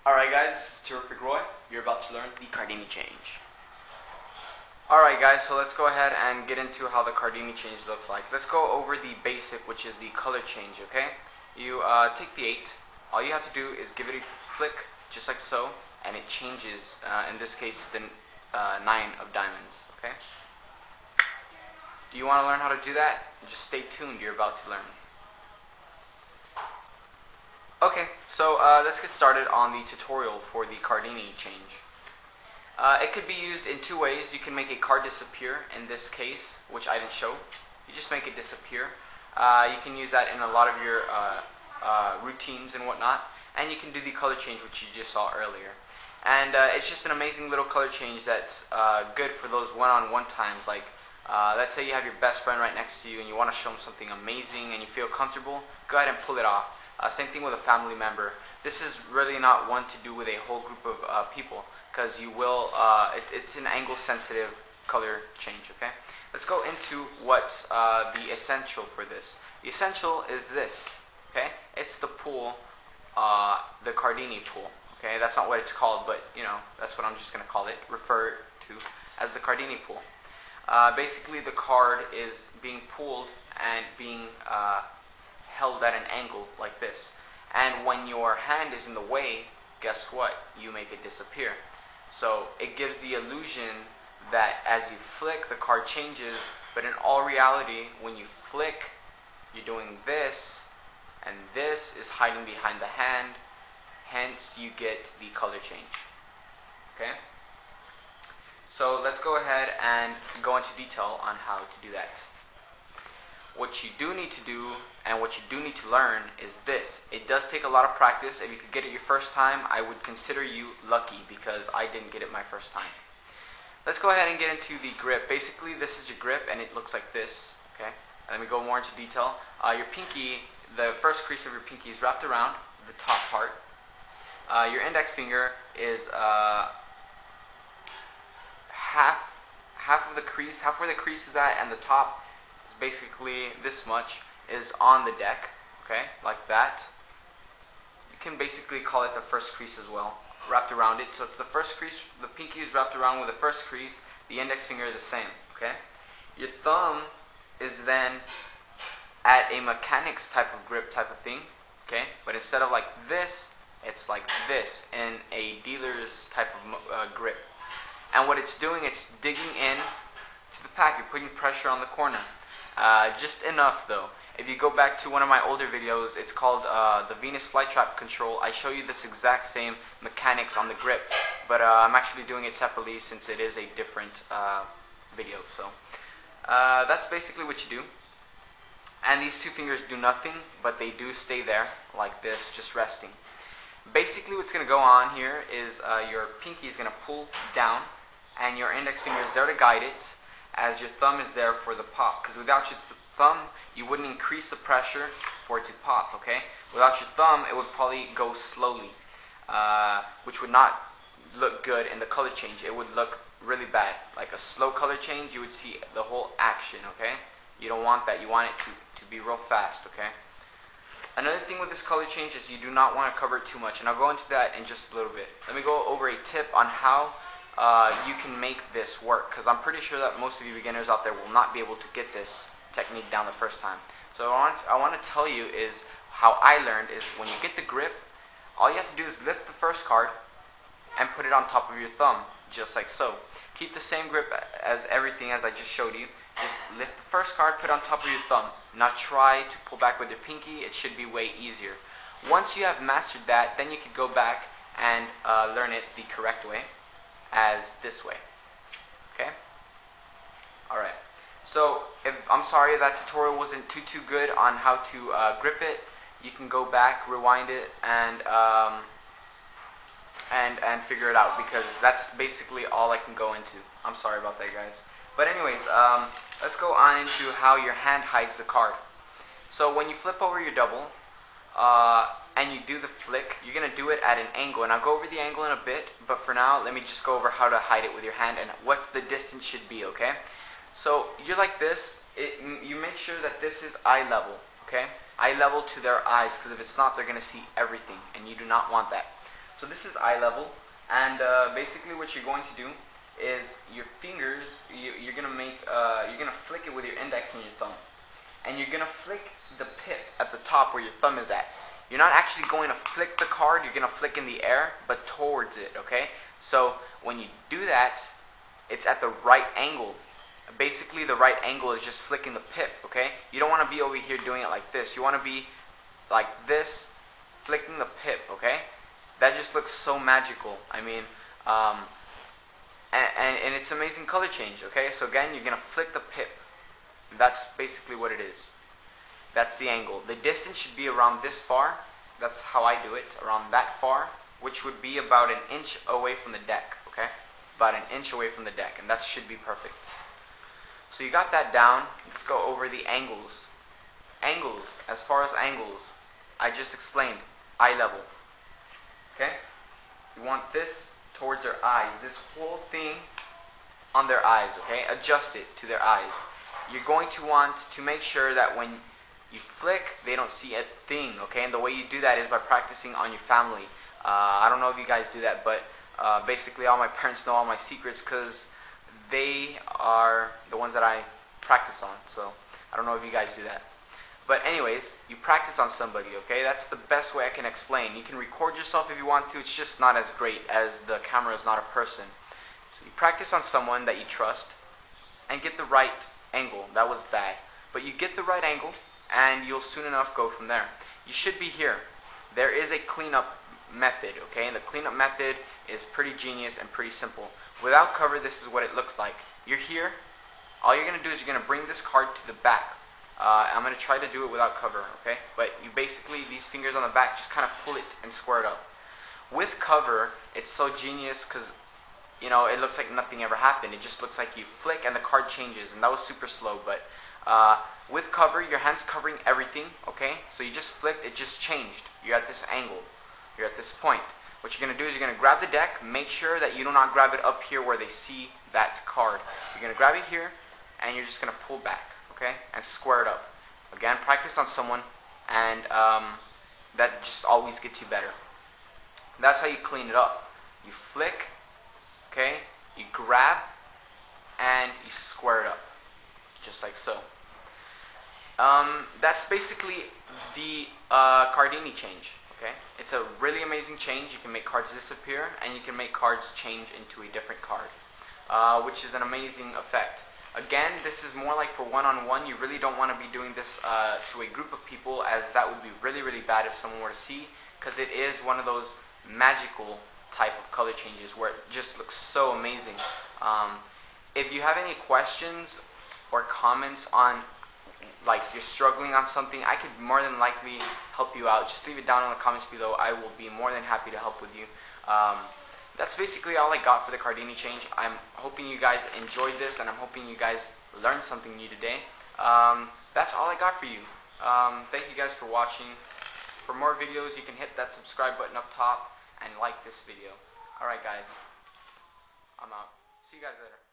Alright guys, this is Terrific Roy. You're about to learn the Cardini change. Alright guys, so let's go ahead and get into how the Cardini change looks like. Let's go over the basic, which is the color change, okay? You take the 8. All you have to do is give it a flick, just like so, and it changes, in this case, the 9 of diamonds, okay? Do you want to learn how to do that? Just stay tuned, you're about to learn. Okay, so let's get started on the tutorial for the Cardini change. It could be used in two ways. You can make a card disappear, in this case, which I didn't show. You just make it disappear. You can use that in a lot of your routines and whatnot. And you can do the color change, which you just saw earlier. And it's just an amazing little color change that's good for those one-on-one times. Like, let's say you have your best friend right next to you and you want to show them something amazing and you feel comfortable, go ahead and pull it off. Same thing with a family member. This is really not one to do with a whole group of people, because you will, it's an angle sensitive color change, okay? Let's go into what's the essential for this. The essential is this, okay? It's the pool, the Cardini pool, okay? That's not what it's called, but you know, that's what I'm just going to call it, refer to as the Cardini pool. Basically the card is being pulled and being held at an angle like this. And when your hand is in the way, guess what? You make it disappear. So it gives the illusion that as you flick, the card changes, but in all reality, when you flick, you're doing this, and this is hiding behind the hand, hence you get the color change. Okay? So let's go ahead and go into detail on how to do that. What you do need to do and what you do need to learn is this. It does take a lot of practice. If you could get it your first time, I would consider you lucky, because I didn't get it my first time. Let's go ahead and get into the grip. Basically, this is your grip and it looks like this. Okay? And let me go more into detail. Your pinky, the first crease of your pinky is wrapped around the top part. Your index finger is half of the crease, half where the crease is at, and the top is basically this much, is on the deck, okay, like that. You can basically call it the first crease as well, wrapped around it. So it's the first crease, the pinky is wrapped around with the first crease, the index finger is the same, okay. Your thumb is then at a mechanics type of grip type of thing, okay, but instead of like this, it's like this in a dealer's type of grip. And what it's doing, it's digging in to the pack. You're putting pressure on the corner. Just enough though. If you go back to one of my older videos, it's called the Venus Flytrap Control. I show you this exact same mechanics on the grip, but I'm actually doing it separately since it is a different video. So that's basically what you do. And these two fingers do nothing, but they do stay there like this, just resting. Basically what's going to go on here is your pinky is going to pull down, and your index finger is there to guide it, as your thumb is there for the pop. Because without your thumb, you wouldn't increase the pressure for it to pop, okay? Without your thumb, it would probably go slowly, which would not look good in the color change. It would look really bad. Like a slow color change, you would see the whole action, okay? You don't want that. You want it to be real fast, okay? Another thing with this color change is you do not want to cover it too much, and I'll go into that in just a little bit. Let me go over a tip on how you can make this work, because I'm pretty sure that most of you beginners out there will not be able to get this technique down the first time. So I want to tell you is how I learned is when you get the grip, all you have to do is lift the first card and put it on top of your thumb, just like so. Keep the same grip as everything as I just showed you. Just lift the first card, put it on top of your thumb. Now try to pull back with your pinky. It should be way easier. Once you have mastered that, then you can go back and learn it the correct way, as this way. Okay? Alright. So, I'm sorry that tutorial wasn't too good on how to grip it. You can go back, rewind it, and figure it out, because that's basically all I can go into. I'm sorry about that, guys. But anyways, let's go on into how your hand hides the card. So when you flip over your double, and you do the flick, you're going to do it at an angle. And I'll go over the angle in a bit, but for now, let me just go over how to hide it with your hand and what the distance should be, okay? So you're like this. You make sure that this is eye level, okay? Eye level to their eyes, because if it's not, they're going to see everything, and you do not want that. So this is eye level, and basically what you're going to do is your fingers, you're gonna flick it with your index and your thumb, and you're gonna flick the pip at the top where your thumb is at. You're not actually going to flick the card, you're gonna flick in the air, but towards it, okay? So when you do that, it's at the right angle. Basically the right angle is just flicking the pip, okay? You don't want to be over here doing it like this. You want to be like this, flicking the pip, okay? That just looks so magical. I mean, and it's amazing color change, okay? So again, you're going to flick the pip. That's basically what it is. That's the angle. The distance should be around this far. That's how I do it, around that far, which would be about an inch away from the deck, okay? About an inch away from the deck, and that should be perfect. So you got that down. Let's go over the angles. Angles, as far as angles, I just explained, eye level, okay? You want this towards their eyes, this whole thing on their eyes, okay? Adjust it to their eyes. You're going to want to make sure that when you flick, they don't see a thing, okay? And the way you do that is by practicing on your family. I don't know if you guys do that, but basically all my parents know all my secrets because they are the ones that I practice on. So I don't know if you guys do that. But anyways, you practice on somebody, okay? That's the best way I can explain. You can record yourself if you want to. It's just not as great as the camera is not a person. So you practice on someone that you trust and get the right angle. That was bad. But you get the right angle and you'll soon enough go from there. You should be here. There is a cleanup method, okay? And the cleanup method is pretty genius and pretty simple. Without cover, this is what it looks like. You're here. All you're going to do is you're going to bring this card to the back. I'm going to try to do it without cover, okay? But you basically, these fingers on the back, just kind of pull it and square it up. With cover, it's so genius because, you know, it looks like nothing ever happened. It just looks like you flick and the card changes, and that was super slow. But with cover, your hand's covering everything, okay? So you just flicked, it just changed. You're at this angle. You're at this point. What you're going to do is you're going to grab the deck, make sure that you do not grab it up here where they see that card. You're going to grab it here, and you're just going to pull back, okay, and square it up. Again, practice on someone, and that just always gets you better. That's how you clean it up. You flick, okay, you grab, and you square it up, just like so. That's basically the Cardini change. Okay? It's a really amazing change. You can make cards disappear, and you can make cards change into a different card, which is an amazing effect. Again, this is more like for one-on-one. You really don't want to be doing this to a group of people, as that would be really, really bad if someone were to see, because it is one of those magical type of color changes where it just looks so amazing. If you have any questions or comments on, like, you're struggling on something, I could more than likely help you out. Just leave it down in the comments below. I will be more than happy to help with you. That's basically all I got for the Cardini change. I'm hoping you guys enjoyed this, and I'm hoping you guys learned something new today. That's all I got for you. Thank you guys for watching. For more videos, you can hit that subscribe button up top and like this video. Alright guys, I'm out. See you guys later.